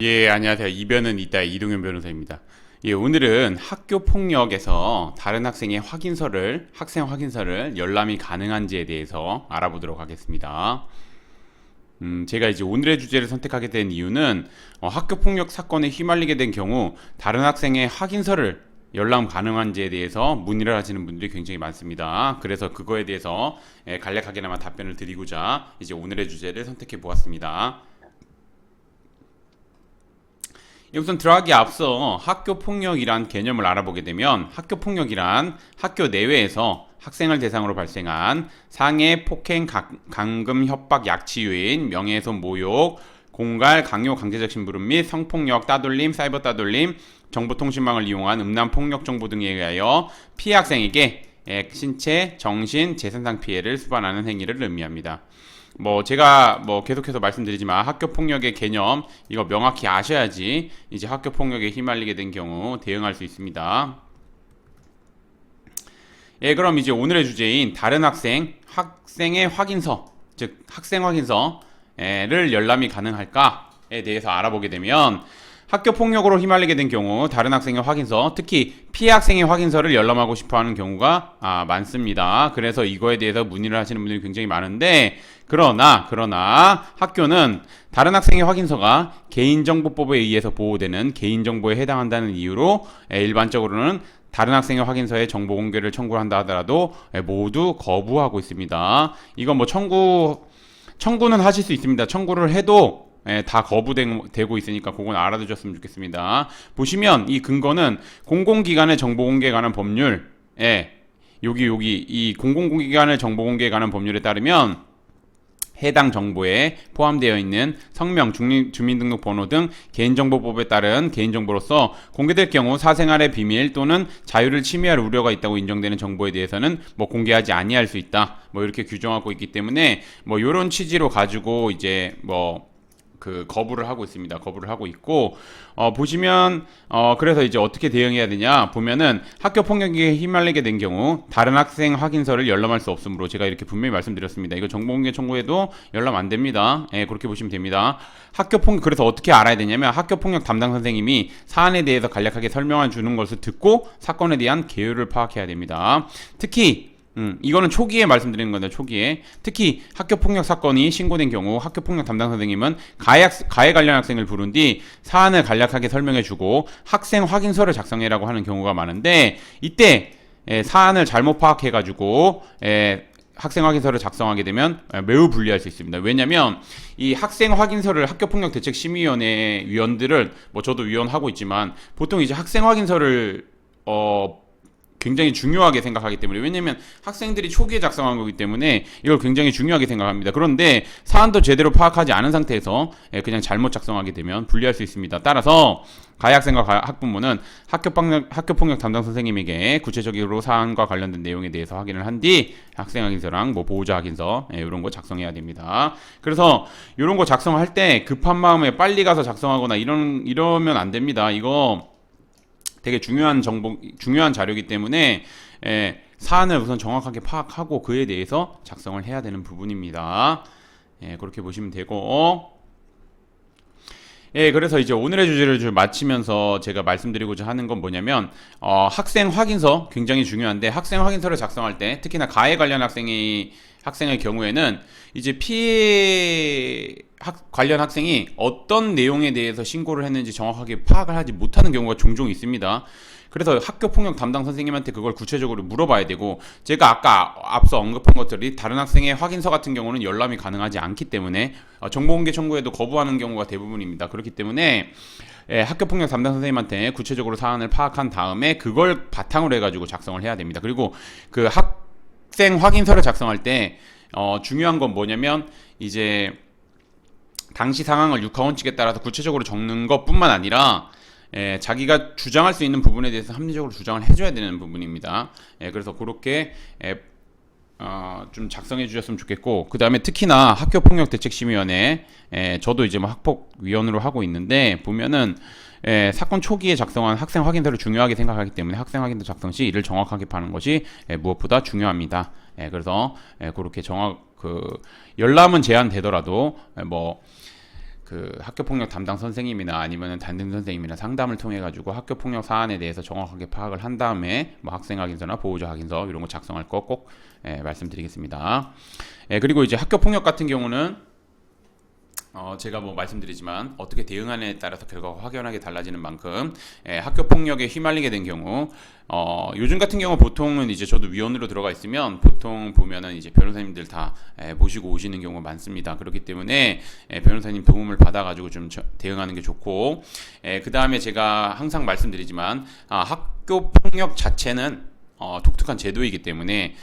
예, 안녕하세요. 이변은 이따 이동현 변호사입니다. 예, 오늘은 학교 폭력에서 다른 학생의 학생 확인서를 열람이 가능한지에 대해서 알아보도록 하겠습니다. 제가 이제 오늘의 주제를 선택하게 된 이유는 학교 폭력 사건에 휘말리게 된 경우 다른 학생의 확인서를 열람 가능한지에 대해서 문의를 하시는 분들이 굉장히 많습니다. 그래서 그거에 대해서 간략하게나마 답변을 드리고자 이제 오늘의 주제를 선택해 보았습니다. 우선 들어가기 앞서 학교 폭력이란 개념을 알아보게 되면 학교 폭력이란 학교 내외에서 학생을 대상으로 발생한 상해, 폭행, 감금, 협박, 약취유인, 명예훼손, 모욕, 공갈, 강요, 강제적 심부름 및 성폭력, 따돌림, 사이버 따돌림, 정보통신망을 이용한 음란 폭력 정보 등에 의하여 피해 학생에게 신체, 정신, 재산상 피해를 수반하는 행위를 의미합니다. 제가 계속해서 말씀드리지만 학교 폭력의 개념 이거 명확히 아셔야지 이제 학교 폭력에 휘말리게 된 경우 대응할 수 있습니다. 예, 그럼 이제 오늘의 주제인 다른 학생의 확인서, 즉 학생 확인서를 열람이 가능할까에 대해서 알아보게 되면 학교 폭력으로 휘말리게 된 경우 다른 학생의 확인서, 특히 피해 학생의 확인서를 열람하고 싶어하는 경우가 많습니다. 그래서 이거에 대해서 문의를 하시는 분들이 굉장히 많은데 그러나 학교는 다른 학생의 확인서가 개인정보법에 의해서 보호되는 개인정보에 해당한다는 이유로 일반적으로는 다른 학생의 확인서에 정보 공개를 청구한다 하더라도 모두 거부하고 있습니다. 이건 청구는 하실 수 있습니다. 청구를 해도 다 거부되고 있으니까 그건 알아두셨으면 좋겠습니다. 보시면 이 근거는 공공기관의 정보공개에 관한 법률, 여기 이 공공기관의 정보공개에 관한 법률에 따르면 해당 정보에 포함되어 있는 성명, 주민등록번호 등 개인정보법에 따른 개인정보로서 공개될 경우 사생활의 비밀 또는 자유를 침해할 우려가 있다고 인정되는 정보에 대해서는 공개하지 아니할 수 있다. 이렇게 규정하고 있기 때문에 이런 취지로 가지고 이제 거부를 하고 있습니다. 거부를 하고 있고, 보시면, 그래서 이제 어떻게 대응해야 되냐, 보면은 학교 폭력에 휘말리게 된 경우, 다른 학생 확인서를 열람할 수 없으므로 제가 이렇게 분명히 말씀드렸습니다. 이거 정보공개 청구해도 열람 안 됩니다. 그렇게 보시면 됩니다. 그래서 어떻게 알아야 되냐면, 학교 폭력 담당 선생님이 사안에 대해서 간략하게 설명해 주는 것을 듣고 사건에 대한 개요를 파악해야 됩니다. 특히, 이거는 초기에 말씀드리는 건데 초기에 특히 학교폭력 사건이 신고된 경우 학교폭력 담당 선생님은 가해 관련 학생을 부른 뒤 사안을 간략하게 설명해주고 학생 확인서를 작성해라고 하는 경우가 많은데 이때 사안을 잘못 파악해가지고 학생 확인서를 작성하게 되면 매우 불리할 수 있습니다. 왜냐하면 이 학생 확인서를 학교폭력 대책심의위원회 위원들을 저도 위원하고 있지만 보통 이제 학생 확인서를 굉장히 중요하게 생각하기 때문에 왜냐면 학생들이 초기에 작성한 거기 때문에 이걸 굉장히 중요하게 생각합니다. 그런데 사안도 제대로 파악하지 않은 상태에서 그냥 잘못 작성하게 되면 불리할 수 있습니다. 따라서 가해 학생과 학부모는 학교폭력 담당 선생님에게 구체적으로 사안과 관련된 내용에 대해서 확인을 한 뒤 학생 확인서랑 보호자 확인서 이런 거 작성해야 됩니다. 그래서 이런 거 작성할 때 급한 마음에 빨리 가서 작성하거나 이러면 안 됩니다. 이거 되게 중요한 자료이기 때문에 사안을 우선 정확하게 파악하고 그에 대해서 작성을 해야 되는 부분입니다. 그렇게 보시면 되고 그래서 이제 오늘의 주제를 좀 마치면서 제가 말씀드리고자 하는 건 뭐냐면 학생 확인서 굉장히 중요한데 학생 확인서를 작성할 때 특히나 가해 관련 학생의 경우에는 이제 피해 관련 학생이 어떤 내용에 대해서 신고를 했는지 정확하게 파악을 하지 못하는 경우가 종종 있습니다. 그래서 학교폭력 담당 선생님한테 그걸 구체적으로 물어봐야 되고 제가 아까 앞서 언급한 것들이 다른 학생의 확인서 같은 경우는 열람이 가능하지 않기 때문에 정보공개 청구에도 거부하는 경우가 대부분입니다. 그렇기 때문에 학교폭력 담당 선생님한테 구체적으로 사안을 파악한 다음에 그걸 바탕으로 해가지고 작성을 해야 됩니다. 그리고 그 학생 확인서를 작성할 때 중요한 건 뭐냐면 이제 당시 상황을 육하원칙에 따라서 구체적으로 적는 것뿐만 아니라 자기가 주장할 수 있는 부분에 대해서 합리적으로 주장을 해줘야 되는 부분입니다. 그래서 그렇게 좀 작성해 주셨으면 좋겠고 그 다음에 특히나 학교폭력대책심의위원회 저도 이제 학폭위원으로 하고 있는데 보면은 사건 초기에 작성한 학생 확인서를 중요하게 생각하기 때문에 학생 확인서 작성 시 이를 정확하게 파는 것이 무엇보다 중요합니다. 그래서 그렇게 열람은 제한되더라도 그 학교폭력 담당 선생님이나 아니면 담임 선생님이나 상담을 통해 가지고 학교폭력 사안에 대해서 정확하게 파악을 한 다음에 뭐 학생 확인서나 보호자 확인서 이런 거 작성할 거 꼭 말씀드리겠습니다. 그리고 이제 학교폭력 같은 경우는 제가 뭐 말씀드리지만 어떻게 대응하느냐에 따라서 결과가 확연하게 달라지는 만큼 학교 폭력에 휘말리게 된 경우 요즘 같은 경우 보통은 이제 저도 위원으로 들어가 있으면 보통 보면은 이제 변호사님들 다 모시고 오시는 경우가 많습니다. 그렇기 때문에 변호사님 도움을 받아가지고 좀 대응하는 게 좋고 그 다음에 제가 항상 말씀드리지만 학교 폭력 자체는 독특한 제도이기 때문에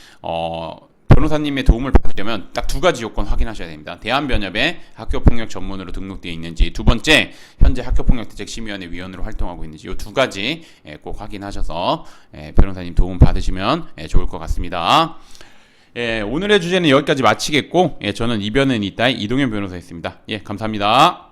변호사님의 도움을 받으려면 딱 두 가지 요건 확인하셔야 됩니다. 대한변협에 학교폭력 전문으로 등록되어 있는지, 두 번째 현재 학교폭력대책심의위원회 위원으로 활동하고 있는지, 이 두 가지 꼭 확인하셔서 변호사님 도움 받으시면 좋을 것 같습니다. 오늘의 주제는 여기까지 마치겠고 저는 이변은 이따의 이동현 변호사였습니다. 감사합니다.